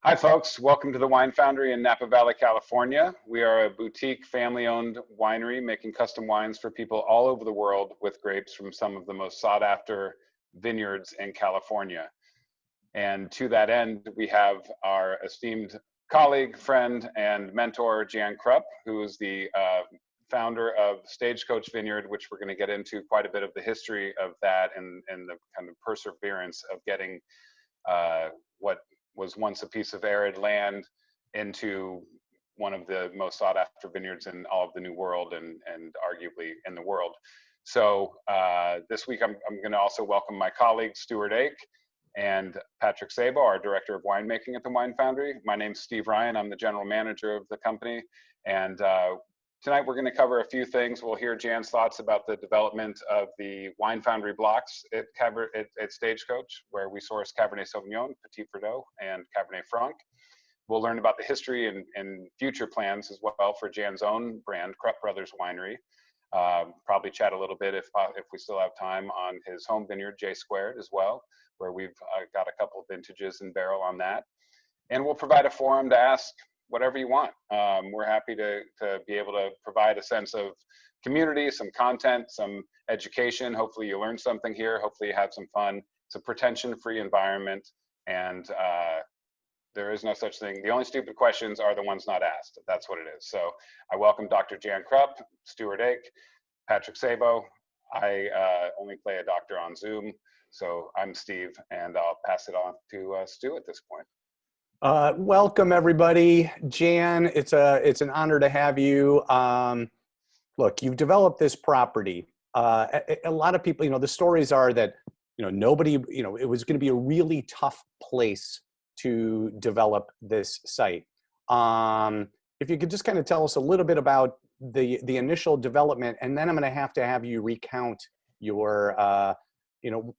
Hi folks, welcome to the Wine Foundry in Napa Valley, California. We are a boutique family-owned winery making custom wines for people all over the world with grapes from some of the most sought after vineyards in California. And to that end, we have our esteemed colleague, friend, and mentor, Jan Krupp, who is the founder of Stagecoach Vineyard, which we're going to get into quite a bit of the history of that and the kind of perseverance of getting what was once a piece of arid land into one of the most sought after vineyards in all of the New World and arguably in the world. So this week I'm going to also welcome my colleagues Stuart Ake and Patrick Sabo, our Director of Winemaking at the Wine Foundry. My name's Steve Ryan. I'm the General Manager of the company. And tonight we're going to cover a few things. We'll hear Jan's thoughts about the development of the Wine Foundry blocks at Stagecoach, where we source Cabernet Sauvignon, Petit Verdot, and Cabernet Franc. We'll learn about the history and future plans as well for Jan's own brand, Krupp Brothers Winery. Probably chat a little bit if we still have time on his home vineyard, J Squared, as well, where we've got a couple of vintages in barrel on that. And we'll provide a forum to ask whatever you want. We're happy to be able to provide a sense of community, some content, some education. Hopefully you learn something here. Hopefully you have some fun. It's a pretension-free environment, and there is no such thing. The only stupid questions are the ones not asked. That's what it is. So I welcome Dr. Jan Krupp, Stuart Ake, Patrick Sabo. I only play a doctor on Zoom. So I'm Steve, and I'll pass it on to Stu at this point. Welcome everybody. Jan, it's an honor to have you. Look, you've developed this property. A lot of people, the stories are that, nobody, it was going to be a really tough place to develop this site. If you could just kind of tell us a little bit about the initial development, and then I'm going to have you recount your,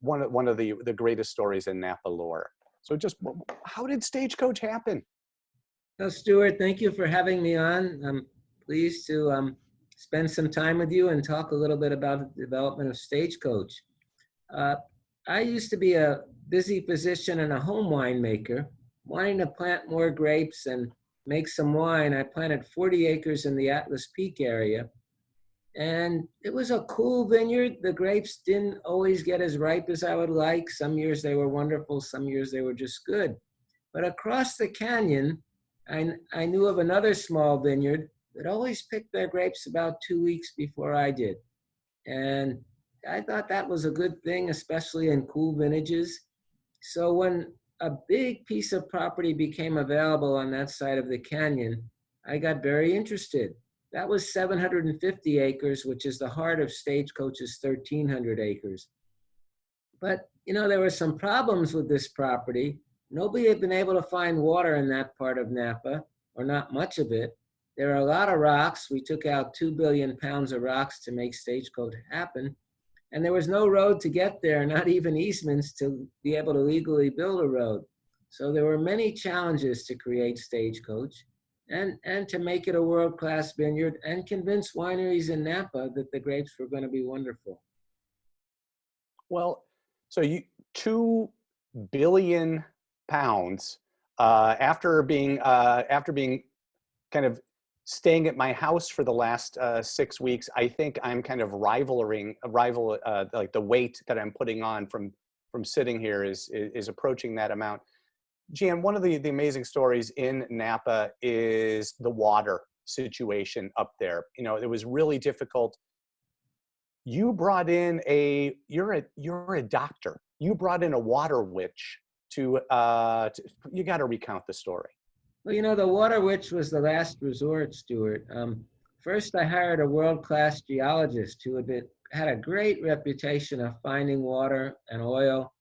one of the greatest stories in Napa lore. So just, how did Stagecoach happen? Well, Stuart, thank you for having me on. I'm pleased to spend some time with you and talk a little bit about the development of Stagecoach. I used to be a busy physician and a home winemaker. Wanting to plant more grapes and make some wine, I planted 40 acres in the Atlas Peak area. And it was a cool vineyard. The grapes didn't always get as ripe as I would like. Some years they were wonderful, some years they were just good. But across the canyon, I knew of another small vineyard that always picked their grapes about 2 weeks before I did. And I thought that was a good thing, especially in cool vintages. So when a big piece of property became available on that side of the canyon, I got very interested. That was 750 acres, which is the heart of Stagecoach's 1,300 acres. But, there were some problems with this property. Nobody had been able to find water in that part of Napa, or not much of it. There are a lot of rocks. We took out 2 billion pounds of rocks to make Stagecoach happen. And there was no road to get there, not even easements to be able to legally build a road. So there were many challenges to create Stagecoach. And to make it a world-class vineyard and convince wineries in Napa that the grapes were going to be wonderful. Well, so 2 billion pounds after being kind of staying at my house for the last 6 weeks, I think I'm kind of like the weight that I'm putting on from sitting here is approaching that amount. Jan, one of the amazing stories in Napa is the water situation up there. It was really difficult. You brought in you're a doctor. You brought in a water witch you got to recount the story. Well, the water witch was the last resort, Stuart. First, I hired a world-class geologist who had a great reputation of finding water and oil.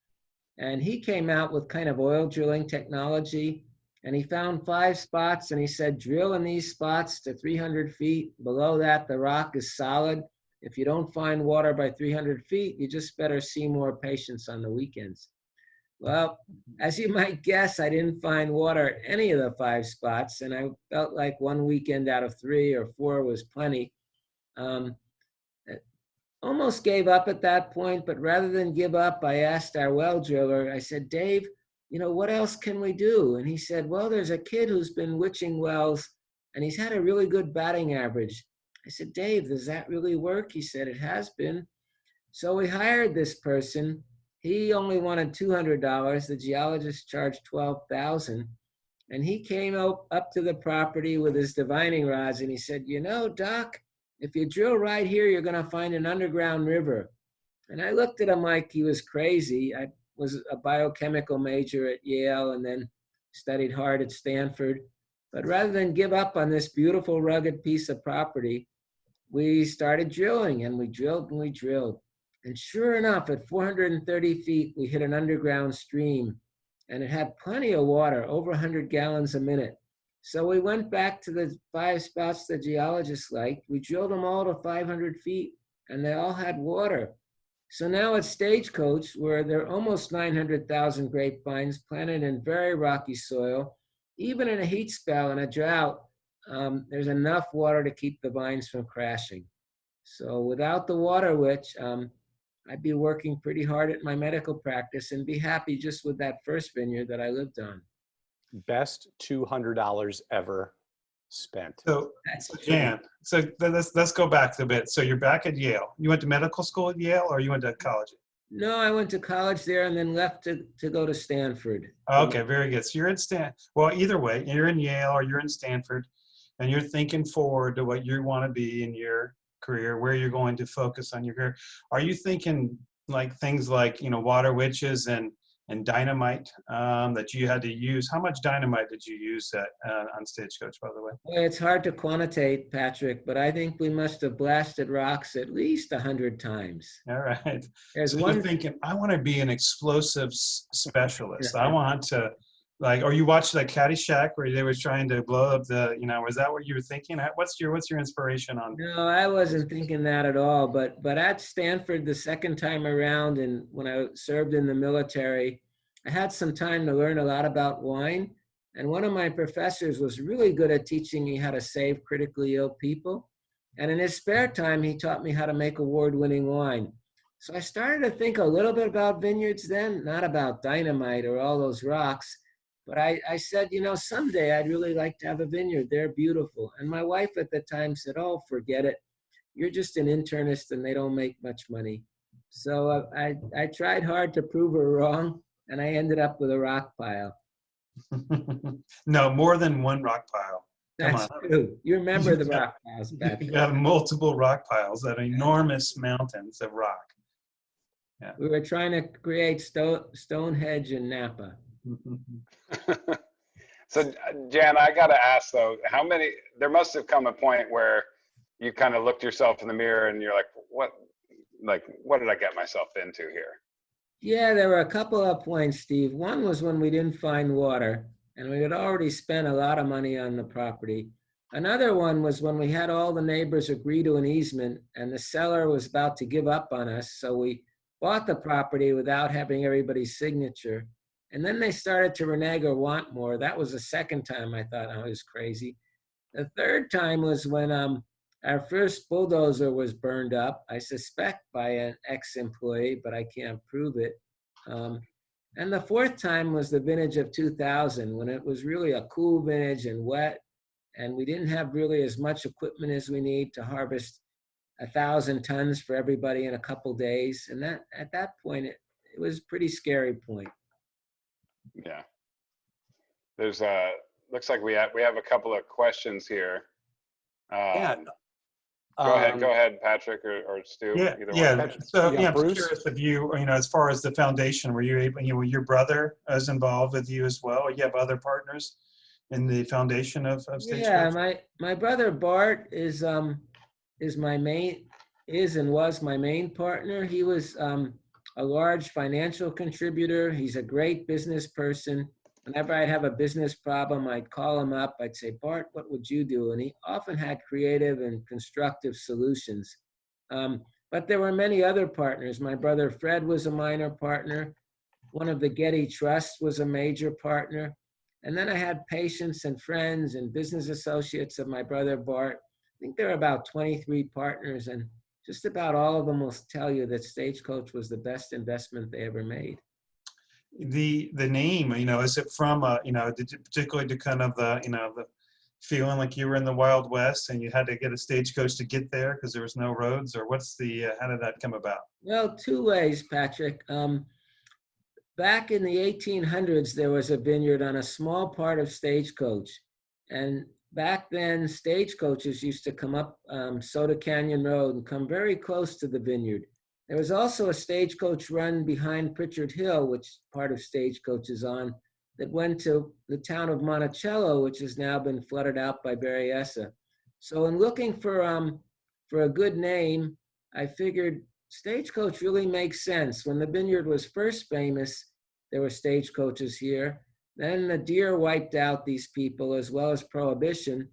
And he came out with kind of oil drilling technology, and he found 5 spots, and he said, drill in these spots to 300 feet. Below that, the rock is solid. If you don't find water by 300 feet, you just better see more patients on the weekends. Well, as you might guess, I didn't find water at any of the 5 spots, and I felt like 1 weekend out of 3 or 4 was plenty. Almost gave up at that point, but rather than give up, I asked our well driller, I said, Dave, what else can we do? And he said, well, there's a kid who's been witching wells and he's had a really good batting average. I said, Dave, does that really work? He said, it has been. So we hired this person. He only wanted $200. The geologist charged $12,000. And he came up to the property with his divining rods and he said, Doc, if you drill right here, you're going to find an underground river. And I looked at him like he was crazy. I was a biochemical major at Yale and then studied hard at Stanford. But rather than give up on this beautiful, rugged piece of property, we started drilling, and we drilled and we drilled. And sure enough, at 430 feet, we hit an underground stream, and it had plenty of water, over 100 gallons a minute. So we went back to the 5 spots the geologists liked. We drilled them all to 500 feet, and they all had water. So now at Stagecoach, where there are almost 900,000 grapevines planted in very rocky soil, even in a heat spell and a drought, there's enough water to keep the vines from crashing. So without the water witch, I'd be working pretty hard at my medical practice and be happy just with that first vineyard that I lived on. Best $200 ever spent. So Jan, so let's go back a bit. So you're back at Yale. You went to medical school at Yale, or you went to college? No, I went to college there and then left to go to Stanford. Okay, very good. So you're at well, either way, you're in Yale or you're in Stanford, and you're thinking forward to what you want to be in your career, where you're going to focus on your career. Are you thinking like things like, water witches and dynamite that you had to use? How much dynamite did you use on Stagecoach, by the way? Well, it's hard to quantitate, Patrick, but I think we must have blasted rocks at least 100 times. All right. There's so one you're thinking, I want to be an explosives specialist. I want to, or you watched that Caddyshack where they were trying to blow up was that what you were thinking? What's your inspiration on? No, I wasn't thinking that at all. But at Stanford, the second time around, and when I served in the military, I had some time to learn a lot about wine. And one of my professors was really good at teaching me how to save critically ill people. And in his spare time, he taught me how to make award-winning wine. So I started to think a little bit about vineyards then, not about dynamite or all those rocks. But I said, someday I'd really like to have a vineyard. They're beautiful. And my wife at the time said, oh, forget it. You're just an internist and they don't make much money. So I tried hard to prove her wrong, and I ended up with a rock pile. No, more than one rock pile. That's true. You remember the rock piles, Patrick. You have multiple rock piles that are enormous mountains of rock. Yeah. We were trying to create Stonehenge in Napa. So Jan, I got to ask though, there must have come a point where you kind of looked yourself in the mirror and you're like, what did I get myself into here? Yeah, there were a couple of points, Steve. One was when we didn't find water and we had already spent a lot of money on the property. Another one was when we had all the neighbors agree to an easement and the seller was about to give up on us. So we bought the property without having everybody's signature. And then they started to renege or want more. That was the second time I thought I was crazy. The third time was when our first bulldozer was burned up, I suspect by an ex-employee, but I can't prove it. And the fourth time was the vintage of 2000, when it was really a cool vintage and wet, and we didn't have really as much equipment as we need to harvest 1,000 tons for everybody in a couple days. And that at that point, it was a pretty scary point. Yeah. There's looks like we have a couple of questions here. Yeah. Go ahead, Patrick or Stu. Yeah. So I'm Bruce? curious if you, as far as the foundation, were you able, your brother is involved with you as well? Or you have other partners in the foundation of Stagecoach? Yeah, my brother Bart is my main partner. He was a large financial contributor. He's a great business person. Whenever I'd have a business problem, I'd call him up. I'd say, Bart, what would you do? And he often had creative and constructive solutions. But there were many other partners. My brother Fred was a minor partner. One of the Getty Trusts was a major partner. And then I had patients and friends and business associates of my brother Bart. I think there are about 23 partners, and just about all of them will tell you that Stagecoach was the best investment they ever made. the name, is it from, did you particularly to kind of the feeling like you were in the Wild West and you had to get a stagecoach to get there because there was no roads, or what's how did that come about? Well, two ways, Patrick. Back in the 1800s, there was a vineyard on a small part of Stagecoach. And back then, stagecoaches used to come up Soda Canyon Road and come very close to the vineyard. There was also a stagecoach run behind Pritchard Hill, which part of Stagecoach is on, that went to the town of Monticello, which has now been flooded out by Berryessa. So in looking for a good name, I figured Stagecoach really makes sense. When the vineyard was first famous, there were stagecoaches here. Then the deer wiped out these people as well as Prohibition.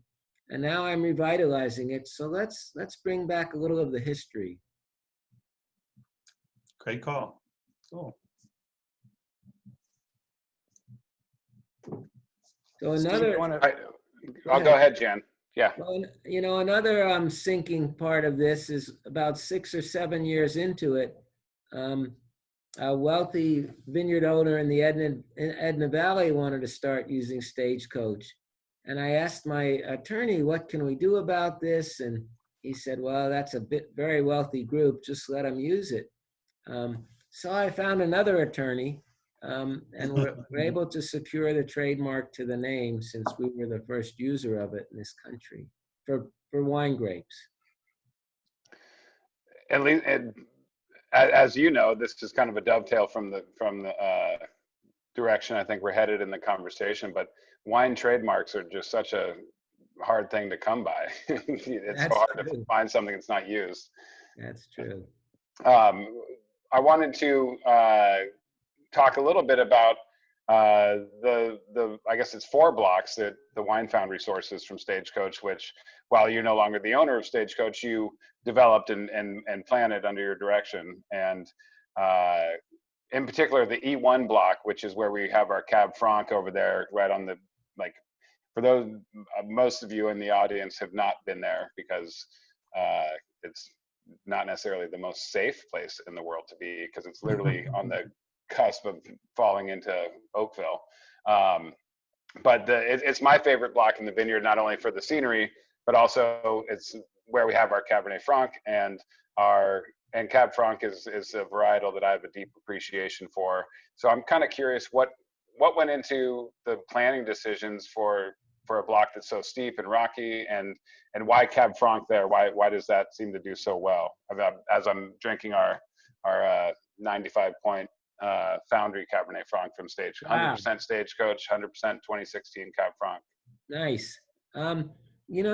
And now I'm revitalizing it. So let's bring back a little of the history. Great call. Cool. So another, I'll go ahead, Jan. Yeah. well, another sinking part of this is about 6 or 7 years into it. A wealthy vineyard owner in the Edna Valley wanted to start using Stagecoach. And I asked my attorney, what can we do about this? And he said, well, that's very wealthy group, just let them use it. So I found another attorney, and we're able to secure the trademark to the name since we were the first user of it in this country for wine grapes. At least, as you know, this is kind of a dovetail from the direction I think we're headed in the conversation. But wine trademarks are just such a hard thing to come by. It's so hard to find something that's not used. That's true. I wanted to talk a little bit about the I guess it's 4 blocks that the Wine Foundry sources from Stagecoach, which, while you're no longer the owner of Stagecoach, you developed and planted under your direction. And in particular, the E1 block, which is where we have our Cab Franc over there, right on the, for those, most of you in the audience have not been there because it's not necessarily the most safe place in the world to be, because it's literally on the cusp of falling into Oakville. But it's my favorite block in the vineyard, not only for the scenery, but also it's where we have our Cabernet Franc, and Cab Franc is a varietal that I have a deep appreciation for. So I'm kind of curious what went into the planning decisions for a block that's so steep and rocky, and why Cab Franc there? Why does that seem to do so well? As I'm drinking our 95 point Foundry Cabernet Franc from 100% Stagecoach, 100% 2016 Cab Franc. Nice.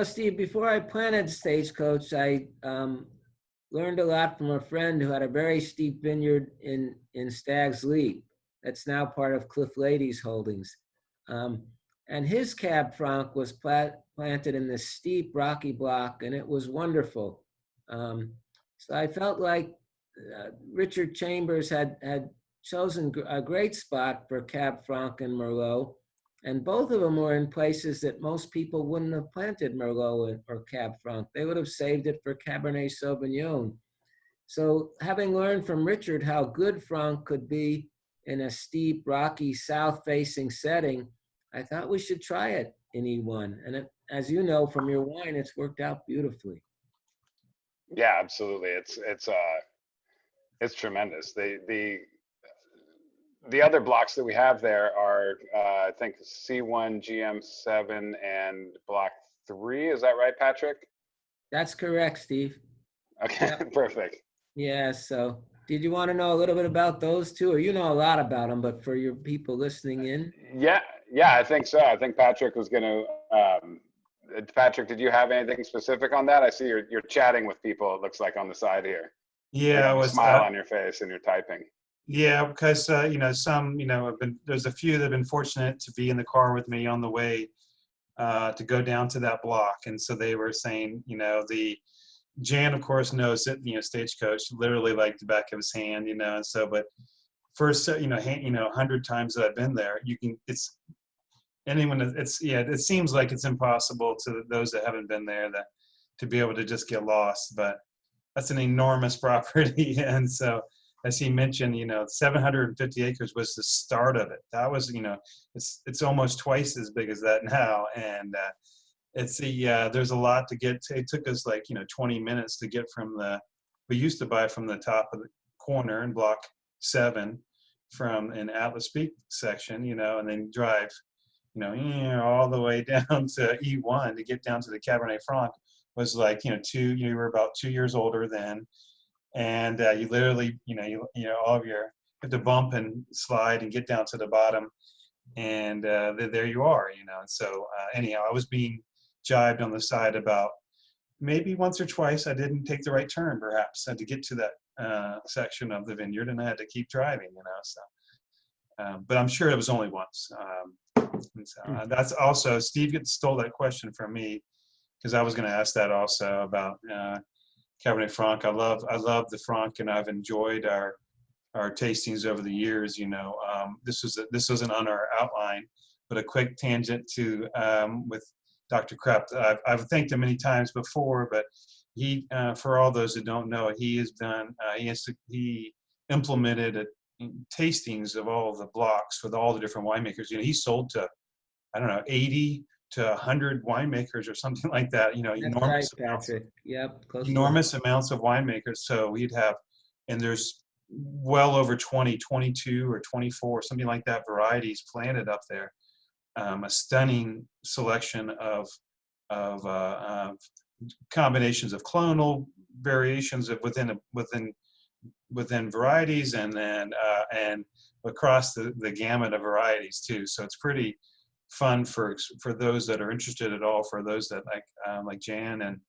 Steve, before I planted Stagecoach, I learned a lot from a friend who had a very steep vineyard in Stag's Leap. That's now part of Cliff Lady's holdings. And his Cab Franc was planted in this steep rocky block, and it was wonderful. So I felt like Richard Chambers had chosen a great spot for Cab Franc and Merlot, and both of them were in places that most people wouldn't have planted Merlot or Cab Franc. They would have saved it for Cabernet Sauvignon. So having learned from Richard how good Franc could be in a steep, rocky, south-facing setting, I thought we should try it in E1. And as you know from your wine, it's worked out beautifully. Yeah, absolutely. It's tremendous. The other blocks that we have there are, I think, C1, GM7, and Block 3. Is that right, Patrick? That's correct, Steve. Okay, yep. Perfect. Yeah, so did you want to know a little bit about those two? Or you know a lot about them, but for your people listening in? Yeah, I think so. I think Patrick was going to, Patrick, did you have anything specific on that? I see you're chatting with people, it looks like, on the side here. Yeah, a smile on your face and you're typing. Yeah, because there's a few that have been fortunate to be in the car with me on the way to go down to that block, and so they were saying, the Jan, of course, knows it, Stagecoach literally like the back of his hand, and so, but first, 100 times that I've been there, it seems like it's impossible to those that haven't been there to be able to just get lost, but that's an enormous property, and so as he mentioned, 750 acres was the start of it. That was, it's almost twice as big as that now. And there's a lot to get to. It took us 20 minutes to get we used to buy from the top of the corner in block 7 from an Atlas Peak section, and then drive, all the way down to E1 to get down to the Cabernet Franc was you were about 2 years older then. And you literally, all of you have to bump and slide and get down to the bottom. And there you are, And so anyhow, I was being jibed on the side about maybe once or twice I didn't take the right turn, perhaps, to get to that section of the vineyard, and I had to keep driving, So, but I'm sure it was only once. And so that's also, Steve stole that question from me, because I was going to ask that also about Cabernet Franc. I love the Franc, and I've enjoyed our tastings over the years. This wasn't on our outline, but a quick tangent to with Dr. Krupp. I've thanked him many times before, but he, for all those who don't know, he has done. He implemented tastings of all the blocks with all the different winemakers. He sold to, I don't know, 80 to 100 winemakers or something like that. Enormous amounts. Yep. Enormous amounts of winemakers. So we'd have, and there's well over 22 or 24, something like that, varieties planted up there. A stunning selection of combinations of clonal variations of within varieties, and then and across the gamut of varieties too. So it's pretty fun for those that are interested at all, for those that like Jan and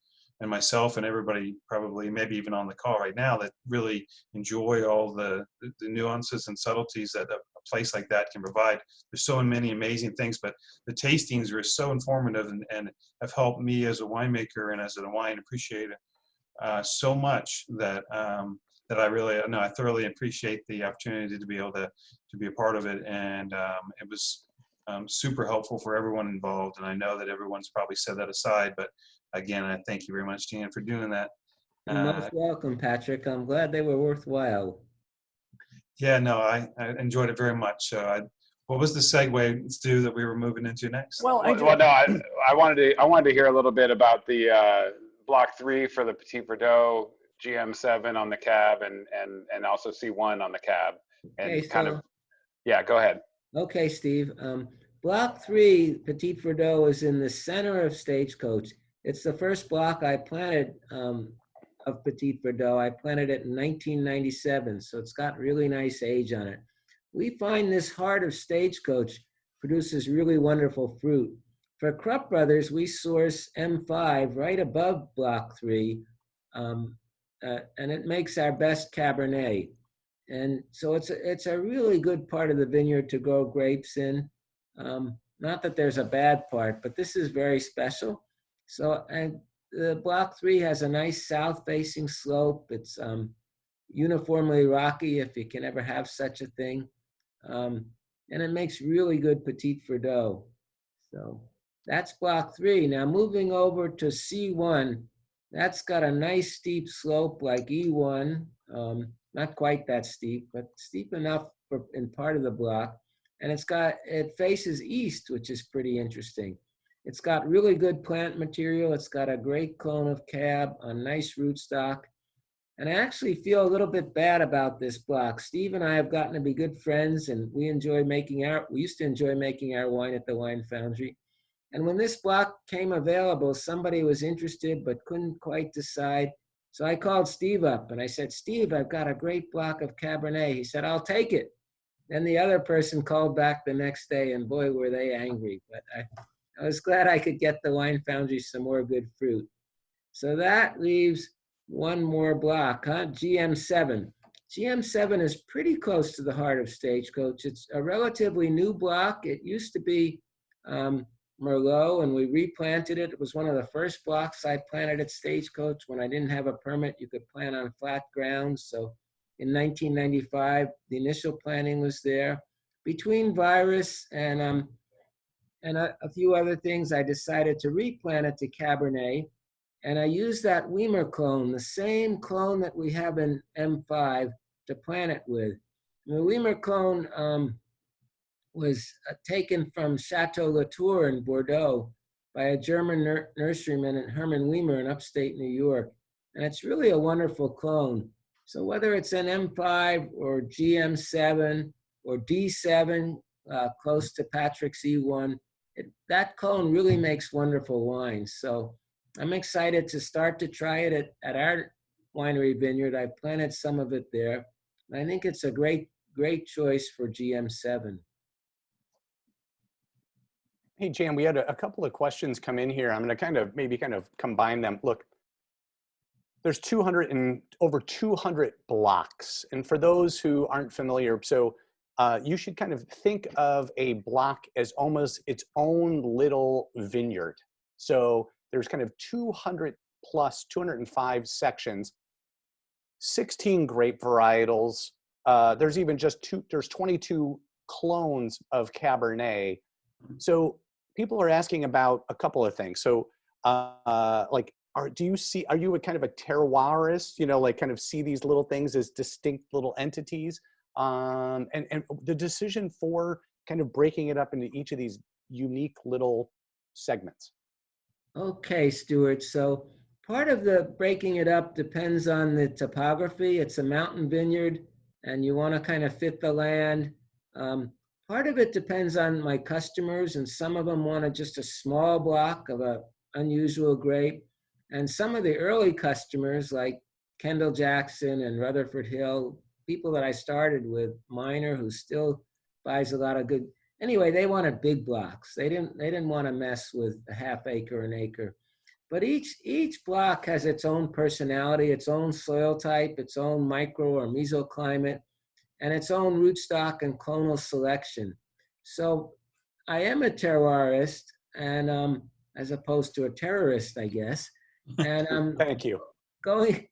myself and everybody probably maybe even on the call right now that really enjoy all the nuances and subtleties that a place like that can provide. There's so many amazing things, but the tastings are so informative and have helped me as a winemaker and as a wine appreciator so much that that I thoroughly appreciate the opportunity to be able to be a part of it. And it was super helpful for everyone involved. And I know that everyone's probably set that aside, but again, I thank you very much, Jan, for doing that. You're most welcome, Patrick. I'm glad they were worthwhile. Yeah, no, I enjoyed it very much. What was the segue, Stu, that we were moving into next? Well, I wanted to hear a little bit about the Block 3 for the Petit Verdot, GM7 on the cab, and also C1 on the cab, and Okay, yeah, go ahead. Okay, Steve. Block 3, Petit Verdot, is in the center of Stagecoach. It's the first block I planted of Petit Verdot. I planted it in 1997, so it's got really nice age on it. We find this heart of Stagecoach produces really wonderful fruit. For Krupp Brothers, we source M5 right above Block 3, and it makes our best Cabernet. And so it's a really good part of the vineyard to grow grapes in. Not that there's a bad part, but this is very special. So, and the Block 3 has a nice south-facing slope. It's uniformly rocky, if you can ever have such a thing. And it makes really good Petit Verdot. So that's Block 3. Now moving over to C1, that's got a nice steep slope like E1. Not quite that steep, but steep enough in part of the block. And it faces east, which is pretty interesting. It's got really good plant material. It's got a great clone of cab, a nice rootstock. And I actually feel a little bit bad about this block. Steve and I have gotten to be good friends, and we used to enjoy making our wine at the Wine Foundry. And when this block came available, somebody was interested but couldn't quite decide. So I called Steve up and I said, Steve, I've got a great block of Cabernet. He said, I'll take it. Then the other person called back the next day, and boy, were they angry. But I was glad I could get the Wine Foundry some more good fruit. So that leaves one more block, GM7. GM7 is pretty close to the heart of Stagecoach. It's a relatively new block. It used to be Merlot, and we replanted it. It was one of the first blocks I planted at Stagecoach when I didn't have a permit. You could plant on flat ground. So in 1995, the initial planting was there. Between virus and a few other things, I decided to replant it to Cabernet. And I used that Weimer clone, the same clone that we have in M5, to plant it with. The Weimer clone was taken from Chateau Latour in Bordeaux by a German nurseryman, Herman Weimer, in upstate New York. And it's really a wonderful clone. So whether it's an M5 or GM7 or D7, close to Patrick's E1, that clone really makes wonderful wines. So I'm excited to start to try it at our winery vineyard. I've planted some of it there. And I think it's a great choice for GM7. Hey, Jan, we had a couple of questions come in here. I'm going to maybe combine them. Look, there's over 200 blocks. And for those who aren't familiar, so you should kind of think of a block as almost its own little vineyard. So there's kind of 205 sections, 16 grape varietals. There's even there's 22 clones of Cabernet. So people are asking about a couple of things. So are you a kind of a terroirist, like kind of see these little things as distinct little entities? And the decision for kind of breaking it up into each of these unique little segments. Okay, Stuart. So part of the breaking it up depends on the topography. It's a mountain vineyard and you want to kind of fit the land. Part of it depends on my customers, and some of them wanted just a small block of an unusual grape. And some of the early customers like Kendall Jackson and Rutherford Hill, people that I started with, Miner, who still buys a lot of good. Anyway, they wanted big blocks. They didn't want to mess with a half acre, an acre. But each block has its own personality, its own soil type, its own micro or mesoclimate, and its own rootstock and clonal selection. So I am a terroirist, and as opposed to a terrorist, I guess. And Thank you. Glad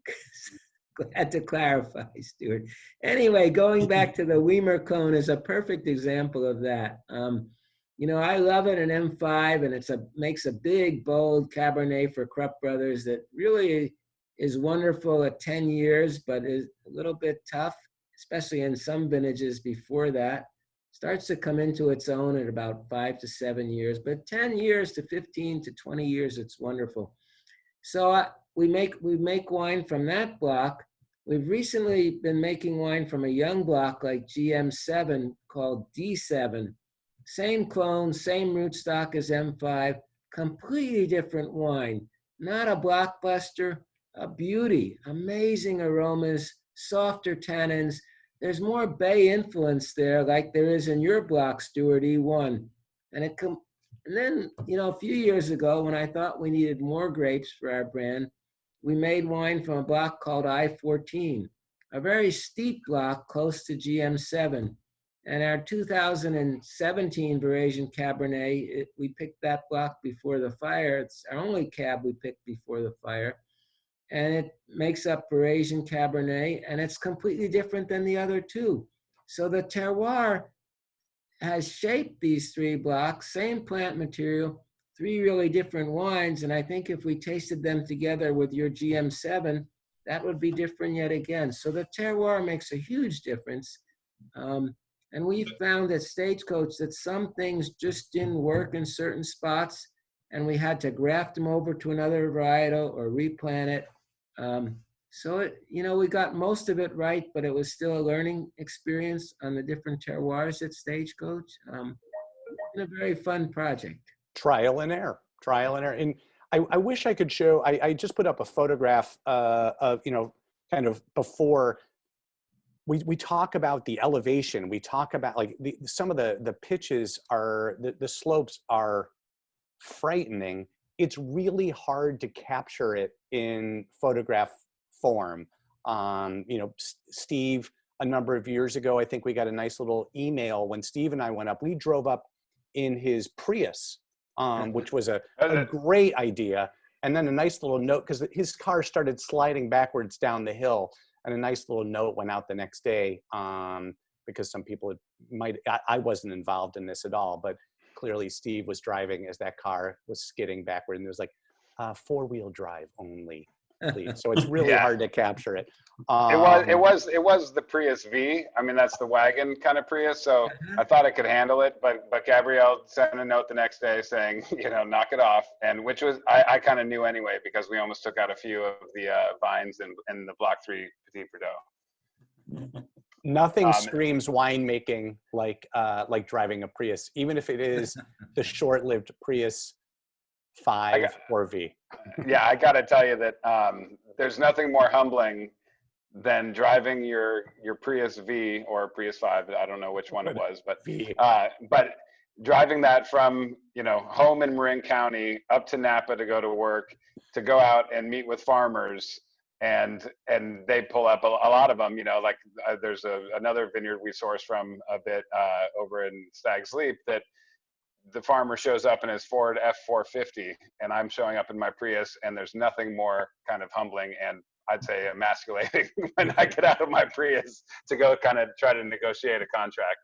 to clarify, Stuart. Anyway, going back to the Weimer clone is a perfect example of that. I love it in M5, and makes a big, bold Cabernet for Krupp Brothers that really is wonderful at 10 years, but is a little bit tough, especially in some vintages before that. Starts to come into its own at about 5 to 7 years, but 10 years to 15 to 20 years, it's wonderful. So we make wine from that block. We've recently been making wine from a young block like GM7 called D7. Same clone, same rootstock as M5, completely different wine. Not a blockbuster, a beauty, amazing aromas, softer tannins. There's more bay influence there like there is in your block, Stuart, E1. And then, a few years ago, when I thought we needed more grapes for our brand, we made wine from a block called I-14, a very steep block close to GM7. And our 2017 Barasian Cabernet, we picked that block before the fire. It's our only cab we picked before the fire. And it makes up Barasian Cabernet, and it's completely different than the other two. So the terroir has shaped these three blocks, same plant material, three really different wines. And I think if we tasted them together with your GM7, that would be different yet again. So the terroir makes a huge difference. And we found at Stagecoach that some things just didn't work in certain spots, and we had to graft them over to another varietal or replant it. So we got most of it right, but it was still a learning experience on the different terroirs at Stagecoach. A very fun project. Trial and error. And I wish I could show, I just put up a photograph of, kind of before. We talk about the elevation. We talk about like some of the pitches are, the slopes are frightening. It's really hard to capture it in photograph form. Steve, a number of years ago, I think we got a nice little email when Steve and I went up. We drove up in his Prius, which was a great idea. And then a nice little note, because his car started sliding backwards down the hill, and a nice little note went out the next day, because some people I wasn't involved in this at all, but clearly Steve was driving as that car was skidding backward, and there was like 4-wheel drive only. so it's really Yeah. hard to capture it. It was the Prius V. I mean, that's the wagon kind of Prius. So I thought it could handle it, but Gabrielle sent a note the next day saying, knock it off. And which was, I kind of knew anyway, because we almost took out a few of the vines in the Block 3 Petit Bordeaux. Nothing screams winemaking like driving a Prius, even if it is the short-lived Prius 5 or V. Yeah, I got to tell you that there's nothing more humbling than driving your Prius V or Prius 5. I don't know which one it was, but driving that from home in Marin County up to Napa to go to work, to go out and meet with farmers, and they pull up a lot of them. There's another vineyard we source from a bit over in Stag's Leap that the farmer shows up in his Ford F450, and I'm showing up in my Prius, and there's nothing more kind of humbling and I'd say emasculating when I get out of my Prius to go kind of try to negotiate a contract.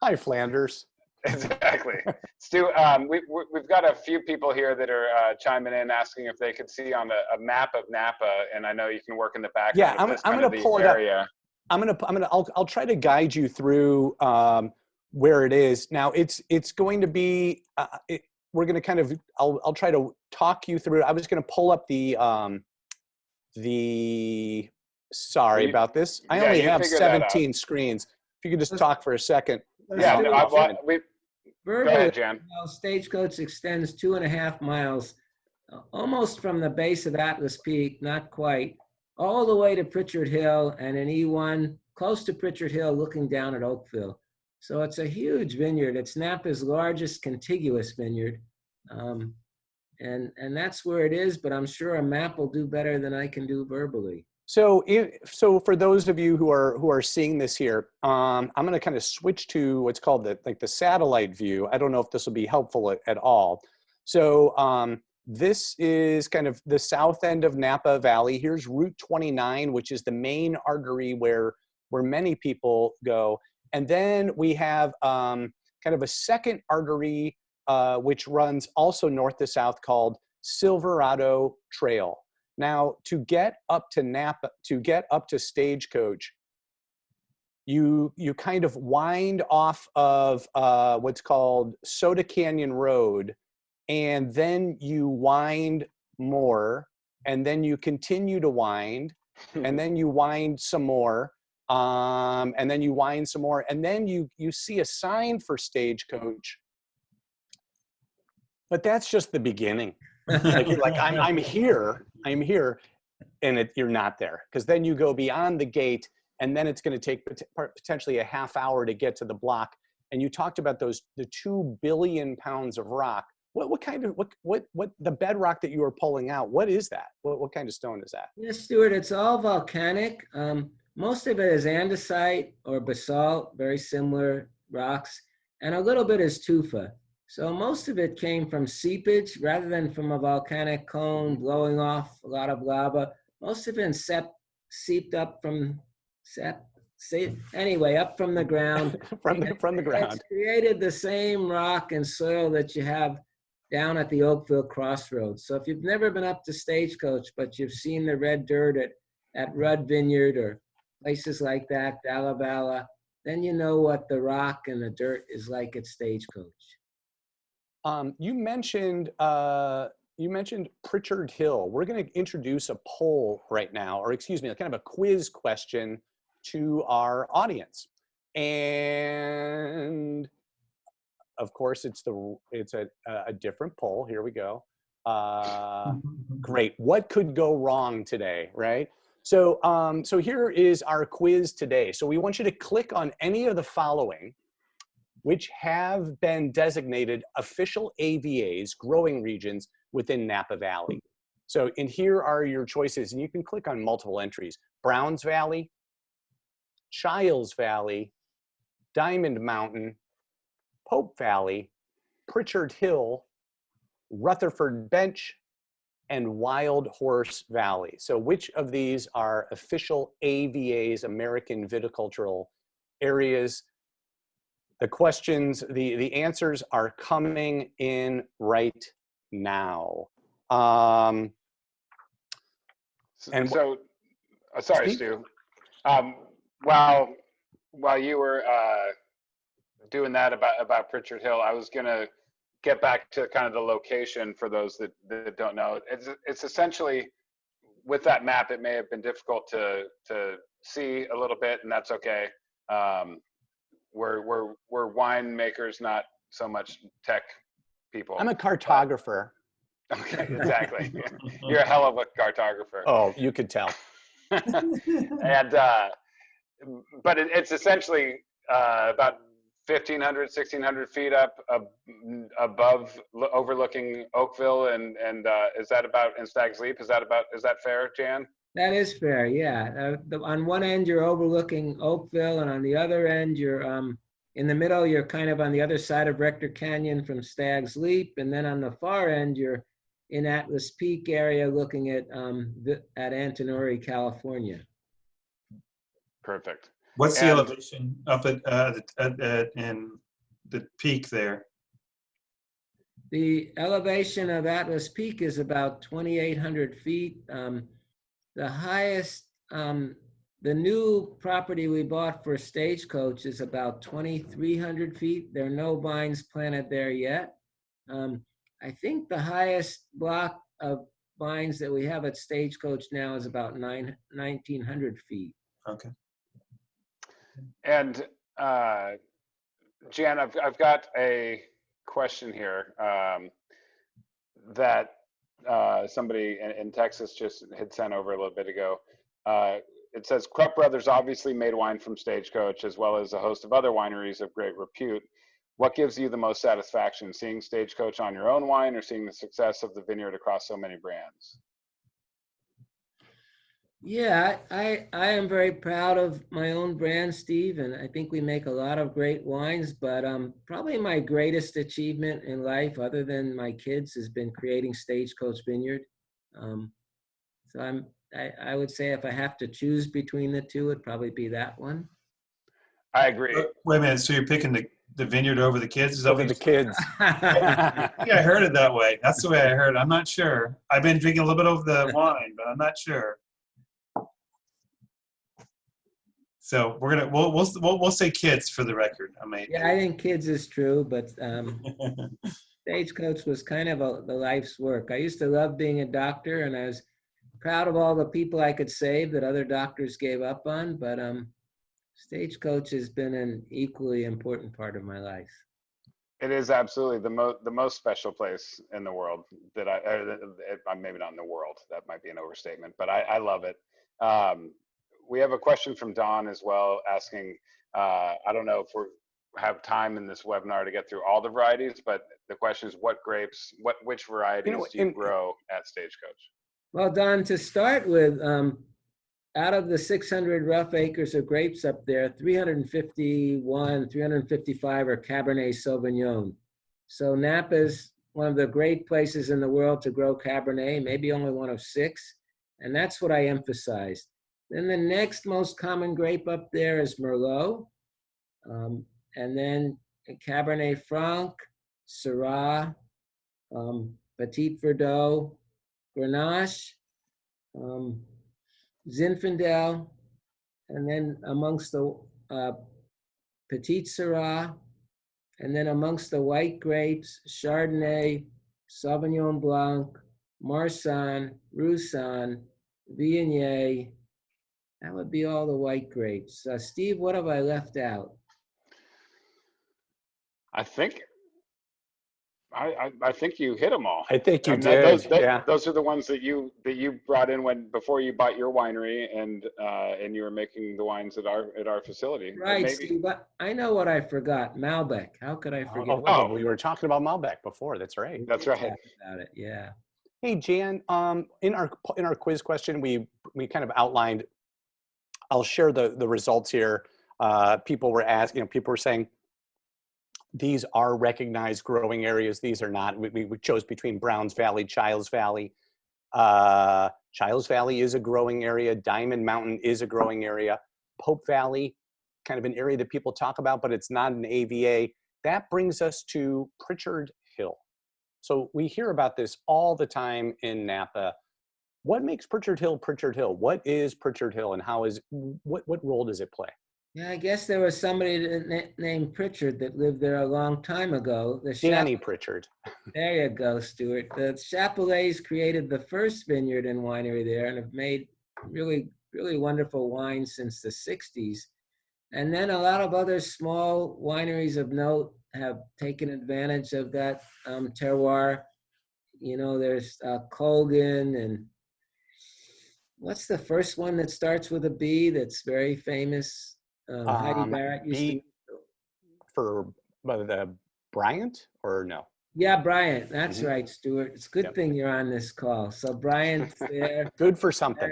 Hi, Flanders. Exactly. Stu, we've got a few people here that are chiming in, asking if they could see on a map of Napa, and I know you can work in the background. Yeah, I'm going to pull it up. I'll try to guide you through where it is. Now, it's going to be. We're going to kind of. I'll try to talk you through. I was going to pull up sorry about this. I only have 17 screens. If you could just talk for a second. Yeah, go ahead, Jan. Stagecoach extends 2.5 miles, almost from the base of Atlas Peak, not quite, all the way to Pritchard Hill, and an E1 close to Pritchard Hill looking down at Oakville. So it's a huge vineyard. It's Napa's largest contiguous vineyard. And that's where it is, but I'm sure a map will do better than I can do verbally. So for those of you who are seeing this here, I'm going to kind of switch to what's called the satellite view. I don't know if this will be helpful at all. So this is kind of the south end of Napa Valley. Here's Route 29, which is the main artery where many people go. And then we have kind of a second artery which runs also north to south called Silverado Trail. Now, to get up to Napa, to get up to Stagecoach, you kind of wind off of what's called Soda Canyon Road, and then you wind more, and then you continue to wind, and then you wind some more, and then you wind some more, and then you see a sign for Stagecoach. But that's just the beginning. You're like, I'm here, and you're not there. Because then you go beyond the gate, and then it's going to take potentially a half hour to get to the block. And you talked about the 2 billion pounds of rock. What kind of the bedrock that you were pulling out? What is that? What kind of stone is that? Yes, Stuart, it's all volcanic. Most of it is andesite or basalt, very similar rocks, and a little bit is tufa. So most of it came from seepage rather than from a volcanic cone blowing off a lot of lava. Most of it seeped up from up from the ground. from the ground. It's created the same rock and soil that you have down at the Oakville Crossroads. So if you've never been up to Stagecoach, but you've seen the red dirt at Rudd Vineyard or places like that, Dallavalla, then you know what the rock and the dirt is like at Stagecoach. You mentioned Pritchard Hill. We're going to introduce a poll right now, or excuse me, kind of a quiz question to our audience. And of course, it's a different poll. Here we go. Great. What could go wrong today, right? So, so here is our quiz today. So we want you to click on any of the following, which have been designated official AVAs, growing regions within Napa Valley. So, and here are your choices, and you can click on multiple entries: Browns Valley, Childs Valley, Diamond Mountain, Pope Valley, Pritchard Hill, Rutherford Bench, and Wild Horse Valley. So which of these are official AVAs, American Viticultural Areas? The questions, the answers are coming in right now. And So, sorry, Steve? Stu. While you were doing that about Pritchard Hill, I was gonna get back to kind of the location for those that don't know. It's essentially, with that map, it may have been difficult to see a little bit, and that's okay. We're winemakers, not so much tech people. I'm a cartographer. Okay, exactly. You're a hell of a cartographer. Oh, you could tell. And but it's essentially about 1,500, 1,600 feet up above, overlooking Oakville, and is that about in Stag's Leap? Is that fair, Jan? That is fair, yeah. On one end, you're overlooking Oakville, and on the other end, you're in the middle, you're kind of on the other side of Rector Canyon from Stag's Leap, and then on the far end, you're in Atlas Peak area looking at Antinori, California. Perfect. What's the elevation up in the peak there? The elevation of Atlas Peak is about 2,800 feet. The highest, the new property we bought for Stagecoach is about 2,300 feet. There are no vines planted there yet. I think the highest block of vines that we have at Stagecoach now is about 1,900 feet. Okay. And Jan, I've got a question here that somebody in Texas just had sent over a little bit ago. It says, Krupp Brothers obviously made wine from Stagecoach, as well as a host of other wineries of great repute. What gives you the most satisfaction, seeing Stagecoach on your own wine or seeing the success of the vineyard across so many brands? Yeah, I am very proud of my own brand, Steve, and I think we make a lot of great wines, but probably my greatest achievement in life, other than my kids, has been creating Stagecoach Vineyard. So I would say if I have to choose between the two, it'd probably be that one. I agree. Wait a minute, so you're picking the vineyard over the kids? Is that Over the kids. Yeah, I heard it that way. That's the way I heard it. I'm not sure. I've been drinking a little bit of the wine, but I'm not sure. So we'll say kids for the record. I mean, Yeah, I think kids is true, but Stagecoach was kind of the life's work. I used to love being a doctor, and I was proud of all the people I could save that other doctors gave up on, but Stagecoach has been an equally important part of my life. It is absolutely the most special place in the world that maybe not in the world, that might be an overstatement, but I love it. We have a question from Don as well, asking, I don't know if we have time in this webinar to get through all the varieties, but the question is, which varieties do you grow at Stagecoach? Well, Don, to start with, out of the 600 rough acres of grapes up there, 355 are Cabernet Sauvignon. So Napa is one of the great places in the world to grow Cabernet, maybe only one of 6, and that's what I emphasized. Then the next most common grape up there is Merlot, and then Cabernet Franc, Syrah, Petit Verdot, Grenache, Zinfandel, and then amongst the Petit Syrah, and then amongst the white grapes, Chardonnay, Sauvignon Blanc, Marsanne, Roussanne, Viognier. That would be all the white grapes. Steve, what have I left out? I think you hit them all. I think you did. Those are the ones that you brought in before you bought your winery, and you were making the wines at our facility. Right, Steve. But I know what I forgot. Malbec. How could I forget? Oh, we were talking about Malbec before. That's right. That's right. About it, yeah. Hey, Jan. In our quiz question, we kind of outlined. I'll share the results here. People were asking. People were saying, these are recognized growing areas. These are not. We chose between Browns Valley, Childs Valley. Childs Valley is a growing area. Diamond Mountain is a growing area. Pope Valley, kind of an area that people talk about, but it's not an AVA. That brings us to Pritchard Hill. So we hear about this all the time in Napa. what makes Pritchard Hill Pritchard Hill? What is Pritchard Hill, and what role does it play? Yeah, I guess there was somebody named Pritchard that lived there a long time ago. Danny Pritchard. There you go, Stuart. The Chapelets created the first vineyard and winery there and have made really, really wonderful wines since the 60s. And then a lot of other small wineries of note have taken advantage of that terroir. You know, there's Colgan, and what's the first one that starts with a B that's very famous? Heidi Barrett used to. For the Bryant, or no? Yeah, Bryant. That's right, Stuart. It's a good thing you're on this call. So Bryant's there. Good for something.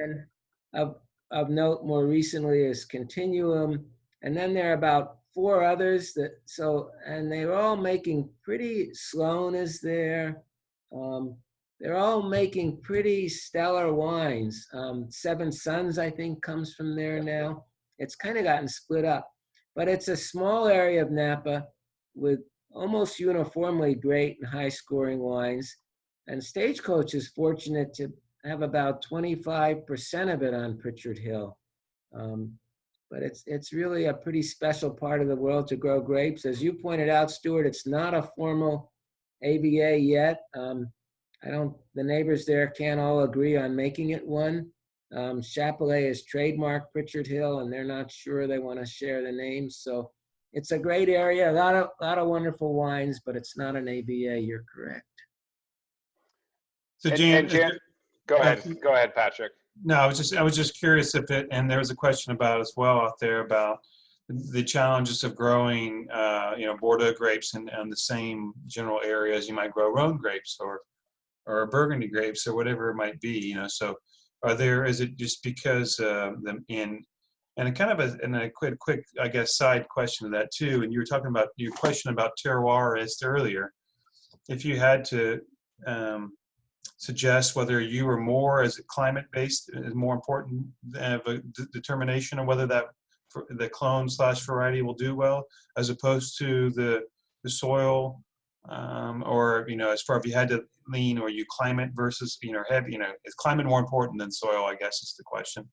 And of note more recently is Continuum. And then there are about 4 others and they're all making pretty, Sloan is there. They're all making pretty stellar wines. Seven Sons, I think, comes from there now. It's kind of gotten split up, but it's a small area of Napa with almost uniformly great and high scoring wines. And Stagecoach is fortunate to have about 25% of it on Pritchard Hill. But it's really a pretty special part of the world to grow grapes. As you pointed out, Stuart, it's not a formal AVA yet. The neighbors there can't all agree on making it one. Chapelet has trademarked Pritchard Hill, and they're not sure they want to share the names. So it's a great area, a lot of wonderful wines, but it's not an AVA. You're correct. So Jan, go ahead, Patrick. No, I was just curious if it, and there was a question about as well out there about the challenges of growing, Bordeaux grapes in the same general area as you might grow Rhone grapes or Burgundy grapes or whatever it might be, So is it just because and a quick, I guess, side question to that too, and you were talking about your question about terroirist earlier. If you had to suggest whether you were more as climate-based is more important of a determination of whether the clone / variety will do well, as opposed to the soil, or as far if you had to lean, or you climate versus heavy, is climate more important than soil, I guess is the question.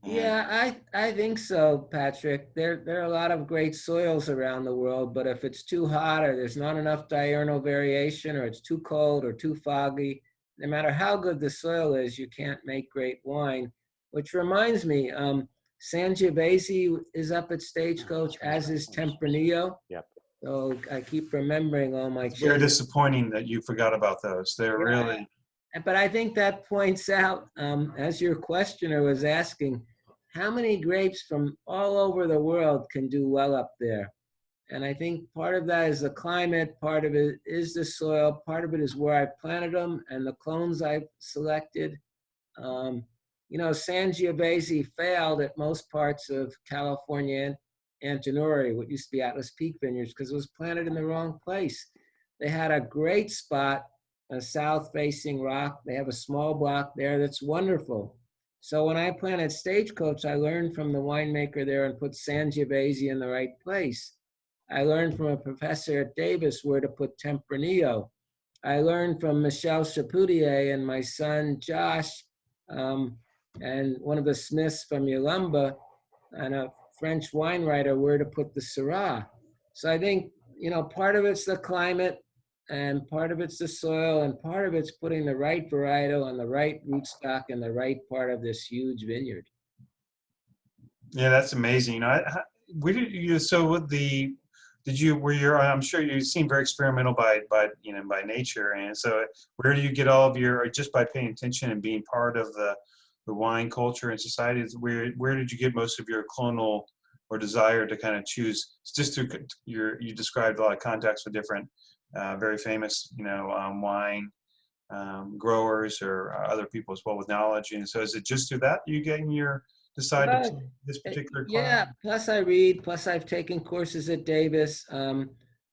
Yeah, I think so, Patrick. There are a lot of great soils around the world, but if it's too hot or there's not enough diurnal variation, or it's too cold or too foggy, no matter how good the soil is, you can't make great wine. Which reminds me, Sangiovese is up at Stagecoach, as is Tempranillo. Yep. So I keep remembering all my. It's very disappointing that you forgot about those. They're really. But I think that points out, as your questioner was asking, how many grapes from all over the world can do well up there? And I think part of that is the climate, part of it is the soil, part of it is where I planted them and the clones I've selected. Sangiovese failed at most parts of California and Antinori, what used to be Atlas Peak Vineyards, because it was planted in the wrong place. They had a great spot, a south-facing rock. They have a small block there that's wonderful. So when I planted Stagecoach, I learned from the winemaker there and put Sangiovese in the right place. I learned from a professor at Davis where to put Tempranillo. I learned from Michel Chapoutier and my son Josh, and one of the Smiths from Yalumba, and a French wine writer where to put the Syrah. So I think, part of it's the climate, and part of it's the soil, and part of it's putting the right varietal on the right rootstock in the right part of this huge vineyard. Yeah, that's amazing. I'm sure you seem very experimental by nature, and so where do you get all of your, just by paying attention and being part of the wine culture and society, where did you get most of your clonal or desire to kind of choose? It's just through you described a lot of contacts with different very famous wine growers or other people as well with knowledge, and so is it just through that you getting your decide to choose this particular client? Yeah, plus I read, plus I've taken courses at Davis,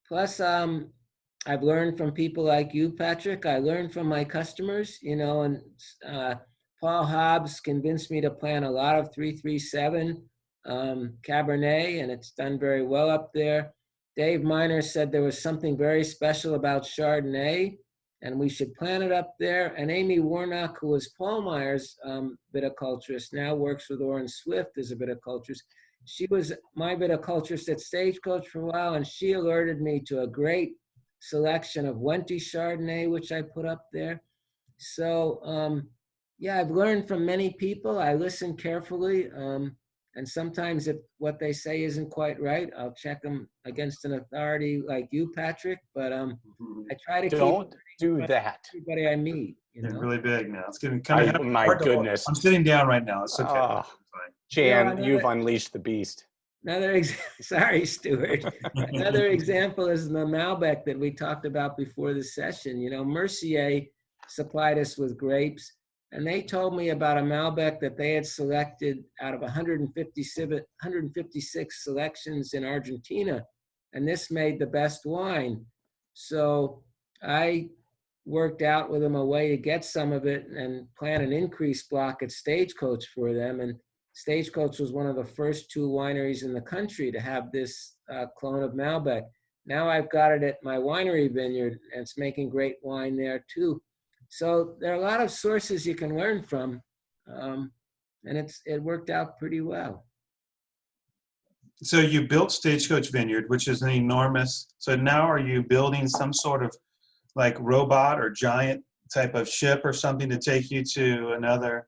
plus I've learned from people like you, Patrick. I learned from my customers, and Paul Hobbs convinced me to plant a lot of 337 Cabernet, and it's done very well up there. Dave Miner said there was something very special about Chardonnay, and we should plant it up there. And Amy Warnock, who was Paul Meyer's viticulturist, now works with Orrin Swift as a viticulturist. She was my viticulturist at Stagecoach for a while, and she alerted me to a great selection of Wente Chardonnay, which I put up there. So, yeah, I've learned from many people. I listen carefully. And sometimes if what they say isn't quite right, I'll check them against an authority like you, Patrick. But I try to Don't keep do that. everybody I meet. It's really big now. It's getting kind of My hard to hold. goodness. I'm sitting down right now. It's okay. Oh, It's fine. Jan, you've unleashed the beast. Sorry, Stuart. Another example is the Malbec that we talked about before the session. You know, Mercier supplied us with grapes, and they told me about a Malbec that they had selected out of 156 selections in Argentina, and this made the best wine. So I worked out with them a way to get some of it and plan an increase block at Stagecoach for them. And Stagecoach was one of the first 2 wineries in the country to have this clone of Malbec. Now I've got it at my winery vineyard, and it's making great wine there too. So there are a lot of sources you can learn from, and it worked out pretty well. So you built Stagecoach Vineyard, which is an enormous, so now are you building some sort of like robot or giant type of ship or something to take you to another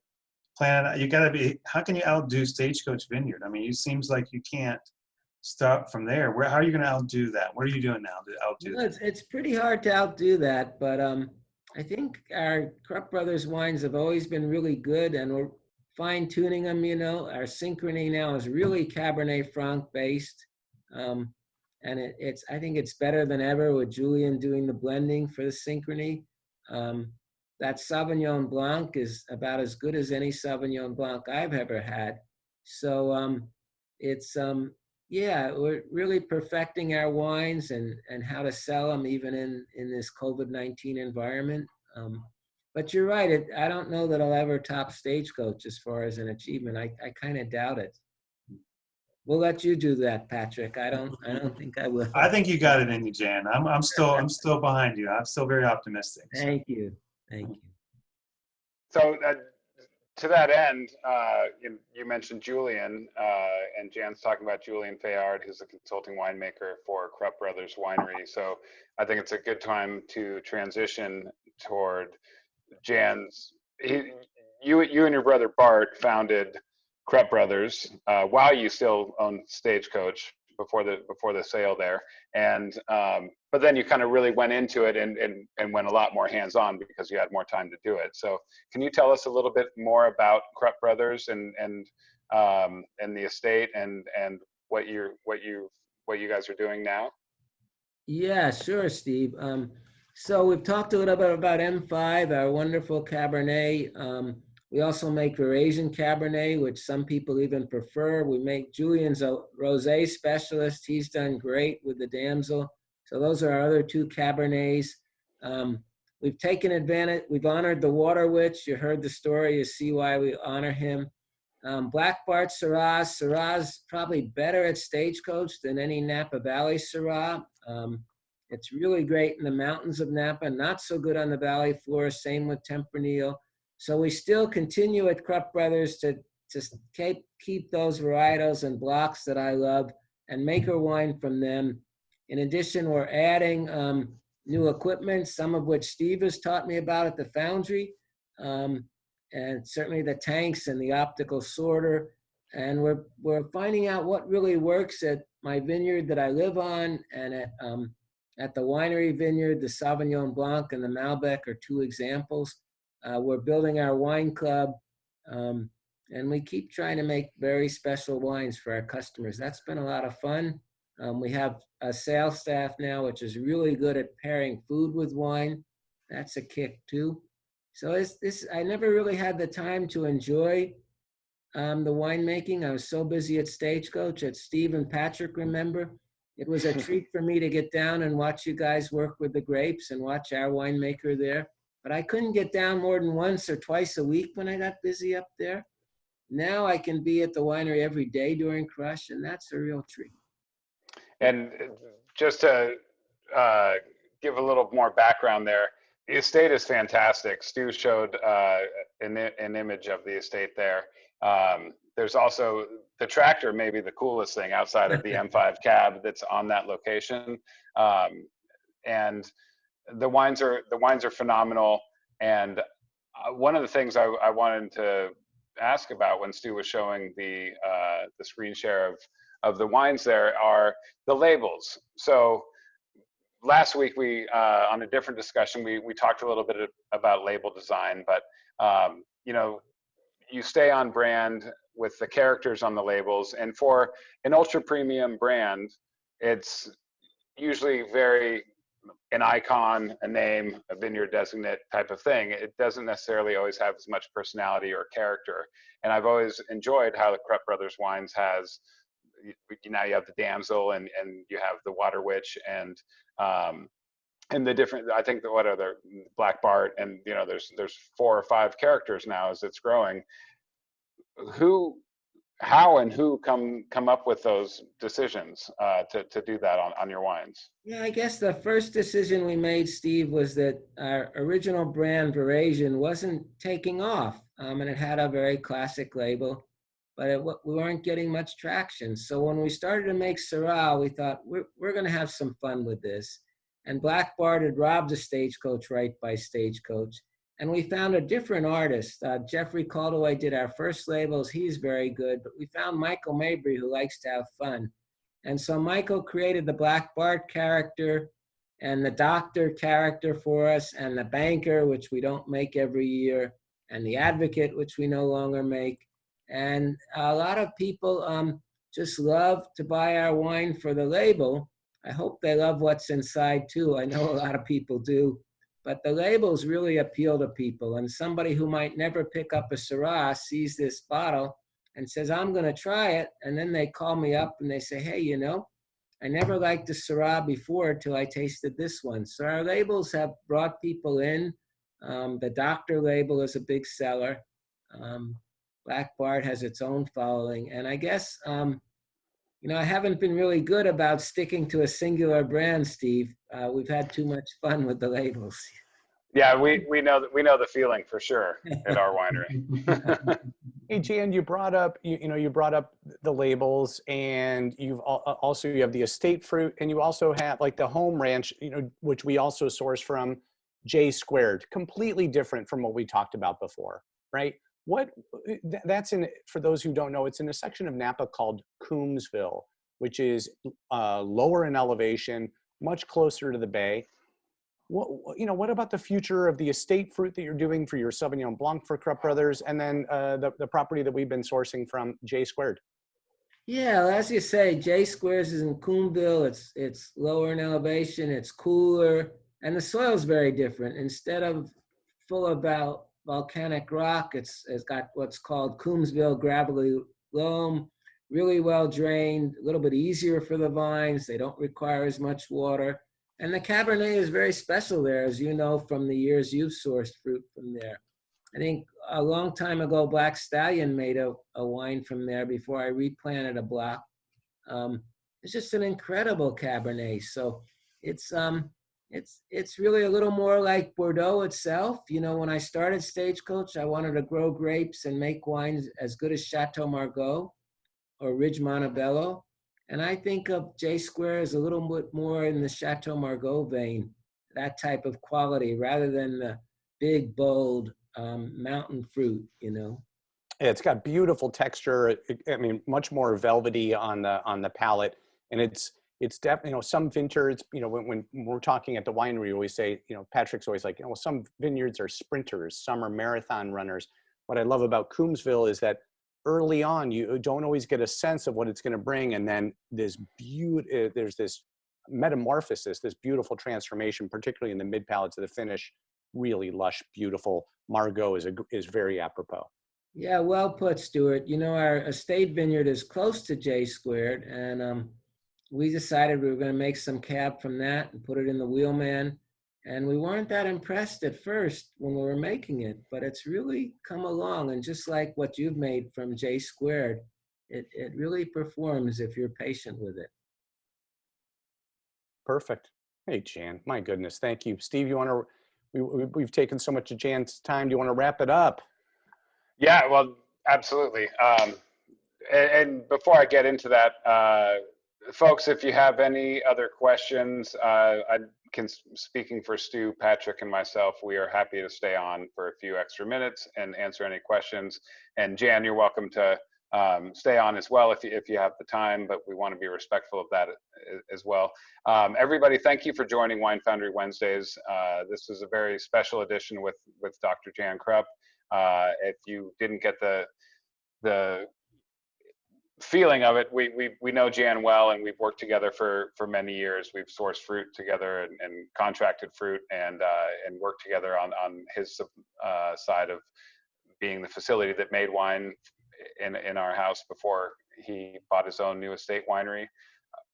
planet? You gotta be, how can you outdo Stagecoach Vineyard? I mean, it seems like you can't stop from there. How are you gonna outdo that? What are you doing now to outdo that? It's pretty hard to outdo that, but I think our Krupp Brothers wines have always been really good, and we're fine tuning them. You know, our Synchrony now is really Cabernet Franc based, and I think it's better than ever with Julian doing the blending for the Synchrony. That Sauvignon Blanc is about as good as any Sauvignon Blanc I've ever had. So yeah, we're really perfecting our wines and how to sell them even in this COVID-19 environment. But you're right, I don't know that I'll ever top Stagecoach as far as an achievement. I kind of doubt it. We'll let you do that, Patrick. I don't think I will. I think you got it in you, Jan. I'm still behind you. I'm still very optimistic. So. Thank you. So to that end, you mentioned Julian, and Jan's talking about Julian Fayard, who's a consulting winemaker for Krupp Brothers Winery. So I think it's a good time to transition toward Jan's. You and your brother Bart founded Krupp Brothers while you still owned Stagecoach before the sale there, and but then you kind of really went into it and went a lot more hands-on because you had more time to do it. So can you tell us a little bit more about Krupp Brothers and the estate and what you guys are doing now? Yeah, sure, Steve. So we've talked a little bit about M5, our wonderful Cabernet. We also make Eurasian Cabernet, which some people even prefer. We make Julian's a rosé specialist. He's done great with the Damsel. So those are our other 2 Cabernets. We've taken advantage. We've honored the Water Witch. You heard the story. You see why we honor him. Black Bart Syrah. Syrah's probably better at Stagecoach than any Napa Valley Syrah. It's really great in the mountains of Napa, not so good on the valley floor, same with Tempranillo. So we still continue at Krupp Brothers to keep those varietals and blocks that I love and make our wine from them. In addition, we're adding new equipment, some of which Steve has taught me about at the Foundry, and certainly the tanks and the optical sorter. And we're finding out what really works at my vineyard that I live on, and at the winery vineyard, the Sauvignon Blanc and the Malbec are 2 examples. We're building our wine club, and we keep trying to make very special wines for our customers. That's been a lot of fun. We have a sales staff now, which is really good at pairing food with wine. That's a kick too. So I never really had the time to enjoy the winemaking. I was so busy at Stagecoach, as Steve and Patrick remember. It was a treat for me to get down and watch you guys work with the grapes and watch our winemaker there. But I couldn't get down more than once or twice a week when I got busy up there. Now I can be at the winery every day during Crush, and that's a real treat. And just to give a little more background there, The estate is fantastic. Stu showed an image of the estate there. There's also the tractor, maybe the coolest thing outside of the M5 cab that's on that location. And the wines are phenomenal. And one of the things I wanted to ask about when Stu was showing the screen share of the wines there are the labels. So last week we on a different discussion we talked a little bit about label design, but you know, you stay on brand with the characters on the labels, and for an ultra premium brand, it's usually very an icon, a name, a vineyard designate type of thing. It doesn't necessarily always have as much personality or character. And I've always enjoyed how the Krupp Brothers Wines has, now you have the damsel and you have the water witch and the different, I think what are the Black Bart, and you know, there's 4 or 5 characters now as it's growing. How and who come up with those decisions to do that on your wines? Yeah, I guess the first decision we made, Steve, was that our original brand, Varasian, wasn't taking off. And it had a very classic label, but we weren't getting much traction. So when we started to make Syrah, we thought, we're going to have some fun with this. And Black Bart had robbed a Stagecoach right by Stagecoach. And we found a different artist. Jeffrey Caldaway did our first labels. He's very good. But we found Michael Mabry, who likes to have fun. And so Michael created the Black Bart character and the doctor character for us, and the banker, which we don't make every year, and the advocate, which we no longer make. And a lot of people just love to buy our wine for the label. I hope they love what's inside too. I know a lot of people do. But the labels really appeal to people. And somebody who might never pick up a Syrah sees this bottle and says, I'm going to try it. And then they call me up and they say, hey, you know, I never liked the Syrah before till I tasted this one. So our labels have brought people in. The doctor label is a big seller. Black Bart has its own following. And I guess, you know, I haven't been really good about sticking to a singular brand, Steve. We've had too much fun with the labels. Yeah, we know the feeling for sure at our winery. Hey, Jan, you brought up you brought up the labels, and you have the estate fruit, and you also have like the home ranch, you know, which we also source from J Squared. Completely different from what we talked about before, right? That's for those who don't know, it's in a section of Napa called Coombsville, which is lower in elevation, much closer to the bay. What about the future of the estate fruit that you're doing for your Sauvignon Blanc for Krupp Brothers, and then the property that we've been sourcing from J Squared? Yeah, well, as you say, J Squares is in Coombsville. It's lower in elevation, it's cooler, and the soil is very different. Instead of full of volcanic rock, it's got what's called Coombsville gravelly loam, really well drained, a little bit easier for the vines. They don't require as much water. And the Cabernet is very special there, as you know from the years you've sourced fruit from there. I think a long time ago, Black Stallion made a wine from there before I replanted a block. It's just an incredible Cabernet. So it's really a little more like Bordeaux itself. You know, when I started Stagecoach, I wanted to grow grapes and make wines as good as Chateau Margaux or Ridge Montebello. And I think of J Square as a little bit more in the Chateau Margaux vein, that type of quality, rather than the big, bold mountain fruit, you know. Yeah, it's got beautiful texture. I mean, much more velvety on the palate, and it's definitely, you know, some vineyards, you know, when we're talking at the winery, we always say, you know, Patrick's always like, you know, some vineyards are sprinters, some are marathon runners. What I love about Coombsville is that early on, you don't always get a sense of what it's going to bring, and then there's this metamorphosis, this beautiful transformation, particularly in the mid palate to the finish. Really lush, beautiful. Margaux is very apropos. Yeah, well put, Stuart. You know, our estate vineyard is close to J Squared, and we decided we were going to make some cab from that and put it in the Wheelman. And we weren't that impressed at first when we were making it, but it's really come along. And just like what you've made from J Squared, it really performs if you're patient with it. Perfect. Hey, Jan, my goodness, thank you. Steve, we've taken so much of Jan's time. Do you want to wrap it up? Yeah, well, absolutely. And before I get into that, folks, if you have any other questions, speaking for Stu, Patrick, and myself, we are happy to stay on for a few extra minutes and answer any questions. And Jan, you're welcome to stay on as well if you have the time, but we want to be respectful of that as well. Everybody, thank you for joining Wine Foundry Wednesdays. This is a very special edition with Dr. Jan Krupp. If you didn't get the feeling of it, we know Jan well, and we've worked together for many years. We've sourced fruit together and contracted fruit and worked together on his side of being the facility that made wine in our house before he bought his own new estate winery.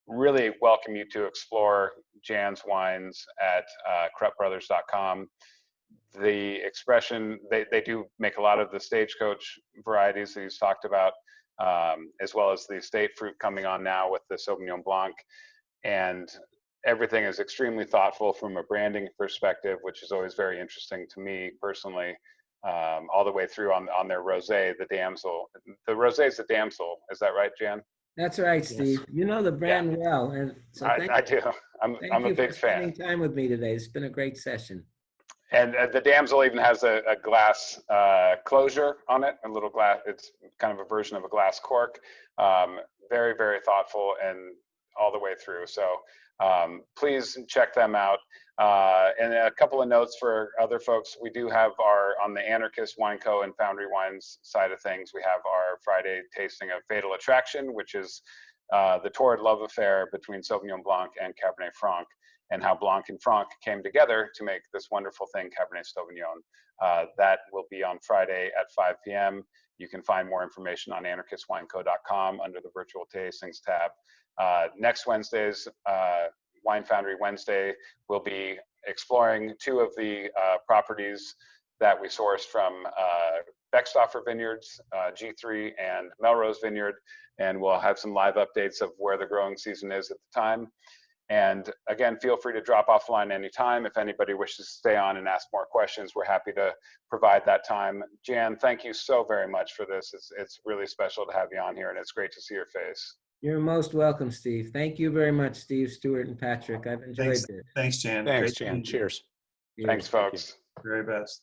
Really welcome you to explore Jan's wines at KruppBrothers.com. The expression, they do make a lot of the Stagecoach varieties that he's talked about, as well as the estate fruit coming on now with the Sauvignon Blanc. And everything is extremely thoughtful from a branding perspective, which is always very interesting to me personally, all the way through on their rosé, the Damsel. The rosé is the Damsel. Is that right, Jan? That's right, Steve. Yes. You know the brand well, and so I do. I'm a big fan. Spending time with me today. It's been a great session. And the Damsel even has a glass closure on it, a little glass. It's kind of a version of a glass cork. Very, very thoughtful and all the way through. So please check them out. And a couple of notes for other folks. We do have on the Anarchist Wine Co. and Foundry Wines side of things, we have our Friday tasting of Fatal Attraction, which is the torrid love affair between Sauvignon Blanc and Cabernet Franc, and how Blanc and Franc came together to make this wonderful thing, Cabernet Sauvignon. That will be on Friday at 5 p.m. You can find more information on anarchistwineco.com under the virtual tastings tab. Next Wednesday's Wine Foundry Wednesday, we'll be exploring two of the properties that we sourced from Beckstoffer Vineyards, G3 and Melrose Vineyard, and we'll have some live updates of where the growing season is at the time. And again, feel free to drop offline anytime. If anybody wishes to stay on and ask more questions, we're happy to provide that time. Jan, thank you so very much for this. It's really special to have you on here, and it's great to see your face. You're most welcome, Steve. Thank you very much, Steve, Stuart, and Patrick. I've enjoyed this. Thanks, Jan. Thanks, Great Jan. Cheers. Thanks, folks. Very best.